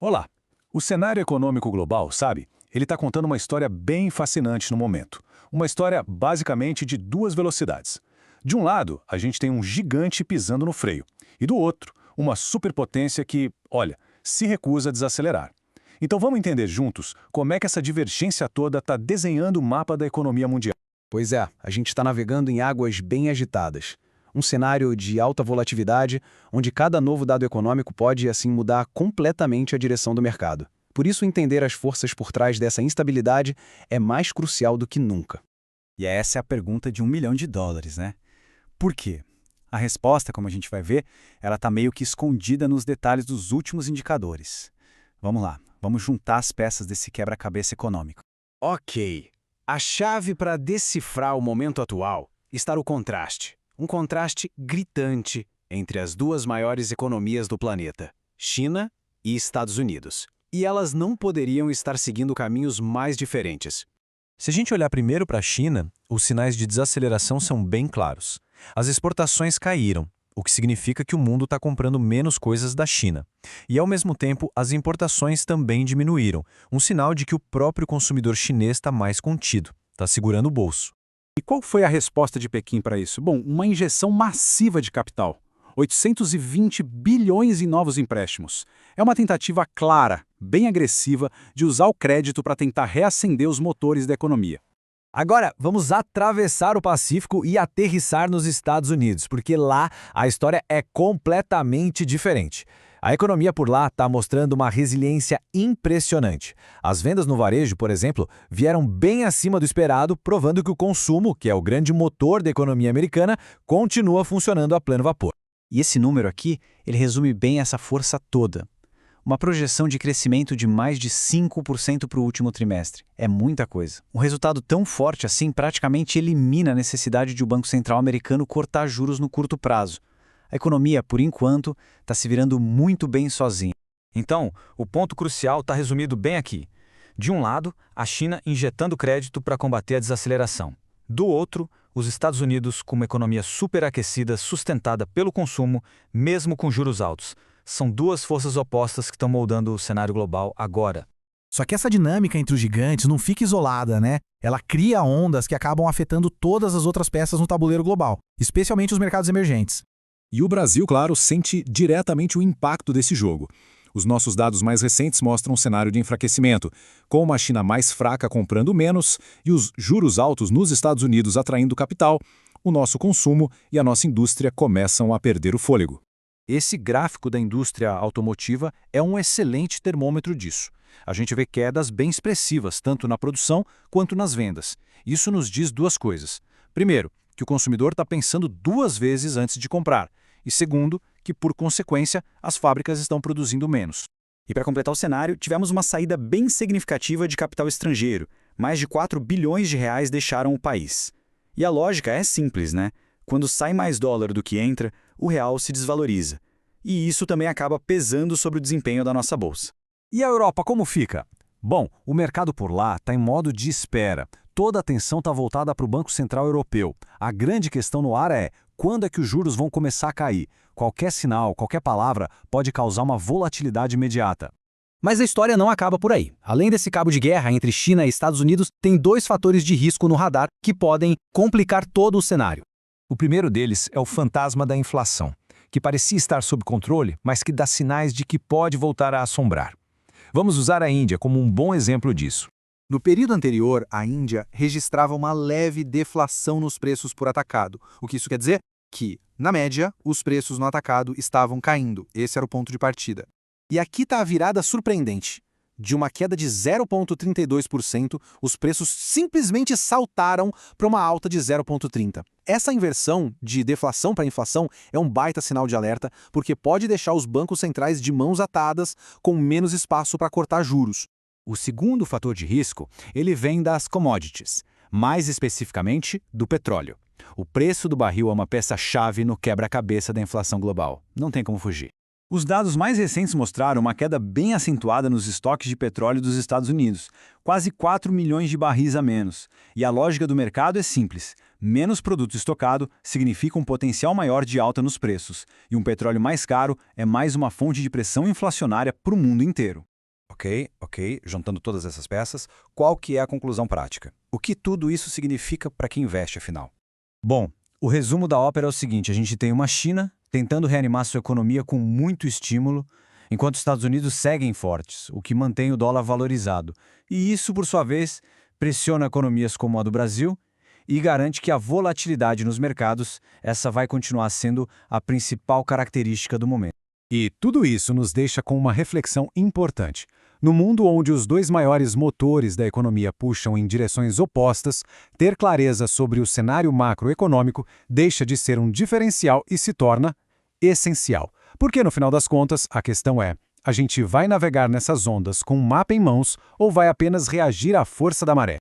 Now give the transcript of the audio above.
Olá! O cenário econômico global, sabe? Ele está contando uma história bem fascinante no momento. Uma história basicamente de duas velocidades. De um lado, a gente tem um gigante pisando no freio. E do outro, uma superpotência que, olha, se recusa a desacelerar. Então vamos entender juntos como é que essa divergência toda está desenhando o mapa da economia mundial. Pois é, a gente está navegando em águas bem agitadas. Um cenário de alta volatilidade, onde cada novo dado econômico pode, assim, mudar completamente a direção do mercado. Por isso, entender as forças por trás dessa instabilidade é mais crucial do que nunca. E essa é a pergunta de US$ 1 milhão, né? Por quê? A resposta, como a gente vai ver, ela está meio que escondida nos detalhes dos últimos indicadores. Vamos lá, vamos juntar as peças desse quebra-cabeça econômico. Ok. A chave para decifrar o momento atual está no contraste. Um contraste gritante entre as duas maiores economias do planeta, China e Estados Unidos. E elas não poderiam estar seguindo caminhos mais diferentes. Se a gente olhar primeiro para a China, os sinais de desaceleração são bem claros. As exportações caíram, o que significa que o mundo está comprando menos coisas da China. E, ao mesmo tempo, as importações também diminuíram, um sinal de que o próprio consumidor chinês está mais contido, está segurando o bolso. E qual foi a resposta de Pequim para isso? Bom, uma injeção massiva de capital. 820 bilhões em novos empréstimos. É uma tentativa clara, bem agressiva, de usar o crédito para tentar reacender os motores da economia. Agora, vamos atravessar o Pacífico e aterrissar nos Estados Unidos, porque lá a história é completamente diferente. A economia por lá está mostrando uma resiliência impressionante. As vendas no varejo, por exemplo, vieram bem acima do esperado, provando que o consumo, que é o grande motor da economia americana, continua funcionando a pleno vapor. E esse número aqui, ele resume bem essa força toda. Uma projeção de crescimento de mais de 5% para o último trimestre. É muita coisa. Um resultado tão forte assim praticamente elimina a necessidade de o Banco Central americano cortar juros no curto prazo. A economia, por enquanto, está se virando muito bem sozinha. Então, o ponto crucial está resumido bem aqui. De um lado, a China injetando crédito para combater a desaceleração. Do outro, os Estados Unidos com uma economia superaquecida sustentada pelo consumo, mesmo com juros altos. São duas forças opostas que estão moldando o cenário global agora. Só que essa dinâmica entre os gigantes não fica isolada, né? Ela cria ondas que acabam afetando todas as outras peças no tabuleiro global, especialmente os mercados emergentes. E o Brasil, claro, sente diretamente o impacto desse jogo. Os nossos dados mais recentes mostram um cenário de enfraquecimento, com uma China mais fraca comprando menos e os juros altos nos Estados Unidos atraindo capital, o nosso consumo e a nossa indústria começam a perder o fôlego. Esse gráfico da indústria automotiva é um excelente termômetro disso. A gente vê quedas bem expressivas, tanto na produção quanto nas vendas. Isso nos diz duas coisas. Primeiro, que o consumidor está pensando duas vezes antes de comprar. E segundo, que, por consequência, as fábricas estão produzindo menos. E para completar o cenário, tivemos uma saída bem significativa de capital estrangeiro. Mais de 4 bilhões de reais deixaram o país. E a lógica é simples, né? Quando sai mais dólar do que entra, o real se desvaloriza. E isso também acaba pesando sobre o desempenho da nossa bolsa. E a Europa como fica? Bom, o mercado por lá está em modo de espera. Toda a atenção está voltada para o Banco Central Europeu. A grande questão no ar é quando é que os juros vão começar a cair. Qualquer sinal, qualquer palavra pode causar uma volatilidade imediata. Mas a história não acaba por aí. Além desse cabo de guerra entre China e Estados Unidos, tem dois fatores de risco no radar que podem complicar todo o cenário. O primeiro deles é o fantasma da inflação, que parecia estar sob controle, mas que dá sinais de que pode voltar a assombrar. Vamos usar a Índia como um bom exemplo disso. No período anterior, a Índia registrava uma leve deflação nos preços por atacado. O que isso quer dizer? Que, na média, os preços no atacado estavam caindo. Esse era o ponto de partida. E aqui está a virada surpreendente. De uma queda de 0,32%, os preços simplesmente saltaram para uma alta de 0,30%. Essa inversão de deflação para inflação é um baita sinal de alerta, porque pode deixar os bancos centrais de mãos atadas, com menos espaço para cortar juros. O segundo fator de risco, ele vem das commodities, mais especificamente do petróleo. O preço do barril é uma peça-chave no quebra-cabeça da inflação global. Não tem como fugir. Os dados mais recentes mostraram uma queda bem acentuada nos estoques de petróleo dos Estados Unidos, quase 4 milhões de barris a menos. E a lógica do mercado é simples: menos produto estocado significa um potencial maior de alta nos preços, e um petróleo mais caro é mais uma fonte de pressão inflacionária para o mundo inteiro. Ok, juntando todas essas peças, qual que é a conclusão prática? O que tudo isso significa para quem investe, afinal? Bom, o resumo da ópera é o seguinte: a gente tem uma China tentando reanimar sua economia com muito estímulo, enquanto os Estados Unidos seguem fortes, o que mantém o dólar valorizado. E isso, por sua vez, pressiona economias como a do Brasil e garante que a volatilidade nos mercados, essa vai continuar sendo a principal característica do momento. E tudo isso nos deixa com uma reflexão importante. No mundo onde os dois maiores motores da economia puxam em direções opostas, ter clareza sobre o cenário macroeconômico deixa de ser um diferencial e se torna essencial. Porque, no final das contas, a questão é: a gente vai navegar nessas ondas com um mapa em mãos ou vai apenas reagir à força da maré?